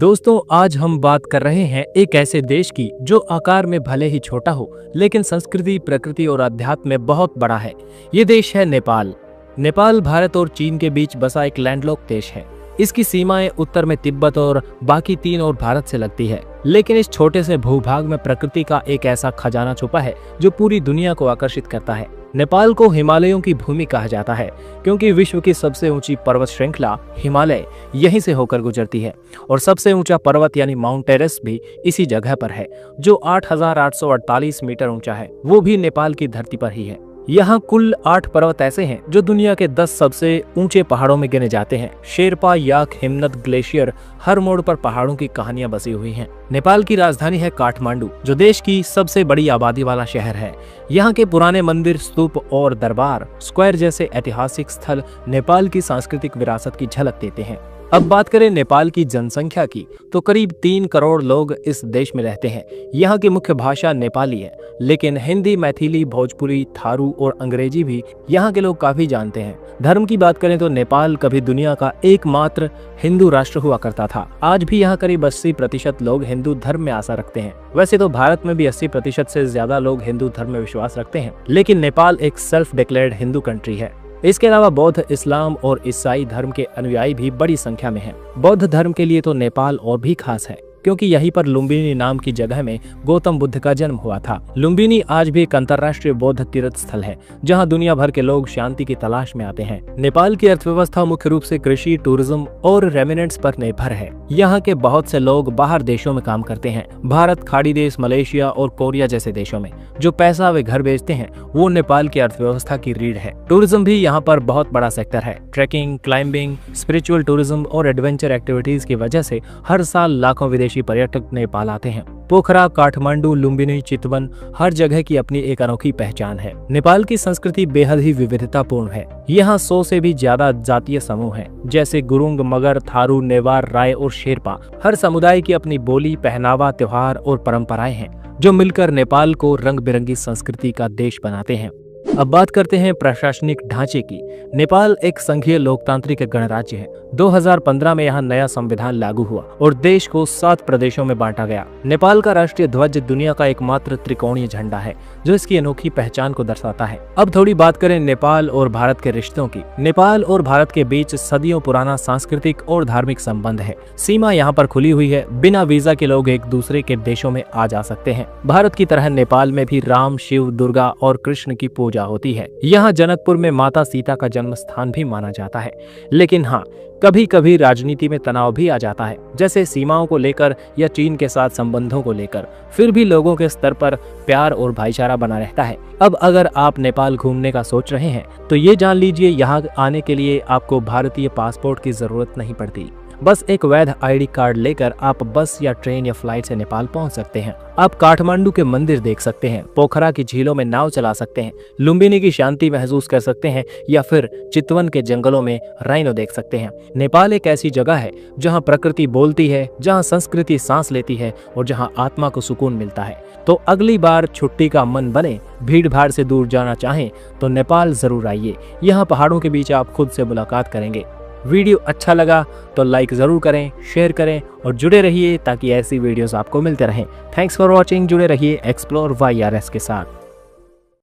दोस्तों, आज हम बात कर रहे हैं एक ऐसे देश की जो आकार में भले ही छोटा हो, लेकिन संस्कृति, प्रकृति और अध्यात्म में बहुत बड़ा है। ये देश है नेपाल। नेपाल भारत और चीन के बीच बसा एक लैंडलॉक देश है। इसकी सीमाएं उत्तर में तिब्बत और बाकी तीन और भारत से लगती है। लेकिन इस छोटे से भूभाग में प्रकृति का एक ऐसा खजाना छुपा है जो पूरी दुनिया को आकर्षित करता है। नेपाल को हिमालयों की भूमि कहा जाता है क्योंकि विश्व की सबसे ऊंची पर्वत श्रृंखला हिमालय यहीं से होकर गुजरती है और सबसे ऊंचा पर्वत यानी माउंट एवरेस्ट भी इसी जगह पर है जो 8,848 मीटर ऊंचा है। वो भी नेपाल की धरती पर ही है। यहाँ कुल 8 पर्वत ऐसे हैं जो दुनिया के 10 सबसे ऊंचे पहाड़ों में गिने जाते हैं। शेरपा, याक, हिमनद, ग्लेशियर, हर मोड़ पर पहाड़ों की कहानियां बसी हुई हैं। नेपाल की राजधानी है काठमांडू, जो देश की सबसे बड़ी आबादी वाला शहर है। यहाँ के पुराने मंदिर, स्तूप और दरबार स्क्वायर जैसे ऐतिहासिक स्थल नेपाल की सांस्कृतिक विरासत की झलक देते हैं। अब बात करें नेपाल की जनसंख्या की, तो करीब 3 करोड़ लोग इस देश में रहते हैं। यहाँ की मुख्य भाषा नेपाली है, लेकिन हिंदी, मैथिली, भोजपुरी, थारू और अंग्रेजी भी यहाँ के लोग काफी जानते हैं। धर्म की बात करें तो नेपाल कभी दुनिया का एकमात्र हिंदू राष्ट्र हुआ करता था। आज भी यहाँ करीब 80% लोग हिंदू धर्म में आस्था रखते हैं। वैसे तो भारत में भी 80% से ज्यादा लोग हिंदू धर्म में विश्वास रखते हैं, लेकिन नेपाल एक सेल्फ डिक्लेयर्ड हिंदू कंट्री है। इसके अलावा बौद्ध, इस्लाम और ईसाई धर्म के अनुयायी भी बड़ी संख्या में हैं। बौद्ध धर्म के लिए तो नेपाल और भी खास है क्योंकि यहीं पर लुम्बिनी नाम की जगह में गौतम बुद्ध का जन्म हुआ था। लुम्बिनी आज भी एक अंतर्राष्ट्रीय बौद्ध तीर्थ स्थल है जहां दुनिया भर के लोग शांति की तलाश में आते हैं। नेपाल की अर्थव्यवस्था मुख्य रूप से कृषि, टूरिज्म और रेमिनेंट्स पर निर्भर है। यहाँ के बहुत से लोग बाहर देशों में काम करते हैं, भारत, खाड़ी देश, मलेशिया और कोरिया जैसे देशों में। जो पैसा वे घर भेजते हैं वो नेपाल की अर्थव्यवस्था की रीढ़ है। टूरिज्म भी यहाँ पर बहुत बड़ा सेक्टर है। ट्रैकिंग, क्लाइंबिंग, स्पिरिचुअल टूरिज्म और एडवेंचर एक्टिविटीज की वजह से हर साल लाखों विदेशी पर्यटक नेपाल आते हैं। पोखरा, काठमांडू, लुम्बिनी, चितवन, हर जगह की अपनी एक अनोखी पहचान है। नेपाल की संस्कृति बेहद ही विविधतापूर्ण है। यहाँ 100 से भी ज्यादा जातीय समूह हैं, जैसे गुरुंग, मगर, थारू, नेवार, राय और शेरपा। हर समुदाय की अपनी बोली, पहनावा, त्योहार और परंपराएं हैं जो मिलकर नेपाल को रंग बिरंगी संस्कृति का देश बनाते हैं। अब बात करते हैं प्रशासनिक ढांचे की। नेपाल एक संघीय लोकतांत्रिक गणराज्य है। 2015 में यहाँ नया संविधान लागू हुआ और देश को 7 प्रदेशों में बांटा गया। नेपाल का राष्ट्रीय ध्वज दुनिया का एकमात्र त्रिकोणीय झंडा है जो इसकी अनोखी पहचान को दर्शाता है। अब थोड़ी बात करें नेपाल और भारत के रिश्तों की। नेपाल और भारत के बीच सदियों पुराना सांस्कृतिक और धार्मिक संबंध है। सीमा यहाँ पर खुली हुई है। बिना वीजा के लोग एक दूसरे के देशों में आ जा सकते हैं। भारत की तरह नेपाल में भी राम, शिव, दुर्गा और कृष्ण की पूजा होती है। यहाँ जनकपुर में माता सीता का जन्म स्थान भी माना जाता है। लेकिन हाँ, कभी कभी राजनीति में तनाव भी आ जाता है, जैसे सीमाओं को लेकर या चीन के साथ संबंधों को लेकर। फिर भी लोगों के स्तर पर प्यार और भाईचारा बना रहता है। अब अगर आप नेपाल घूमने का सोच रहे हैं तो ये जान लीजिए, यहाँ आने के लिए आपको भारतीय पासपोर्ट की जरूरत नहीं पड़ती। बस एक वैध आईडी कार्ड लेकर आप बस या ट्रेन या फ्लाइट से नेपाल पहुंच सकते हैं। आप काठमांडू के मंदिर देख सकते हैं, पोखरा की झीलों में नाव चला सकते हैं, लुम्बिनी की शांति महसूस कर सकते हैं या फिर चितवन के जंगलों में राइनो देख सकते हैं। नेपाल एक ऐसी जगह है जहां प्रकृति बोलती है, जहां संस्कृति सांस लेती है और जहां आत्मा को सुकून मिलता है। तो अगली बार छुट्टी का मन बने, भीड़ भाड़ से दूर जाना चाहें तो नेपाल जरूर आइए। यहाँ पहाड़ों के बीच आप खुद से मुलाकात करेंगे। वीडियो अच्छा लगा तो लाइक जरूर करें, शेयर करें और जुड़े रहिए ताकि ऐसी वीडियोस आपको मिलते रहें। Thanks for watching. जुड़े रहिए एक्सप्लोर YRS के साथ।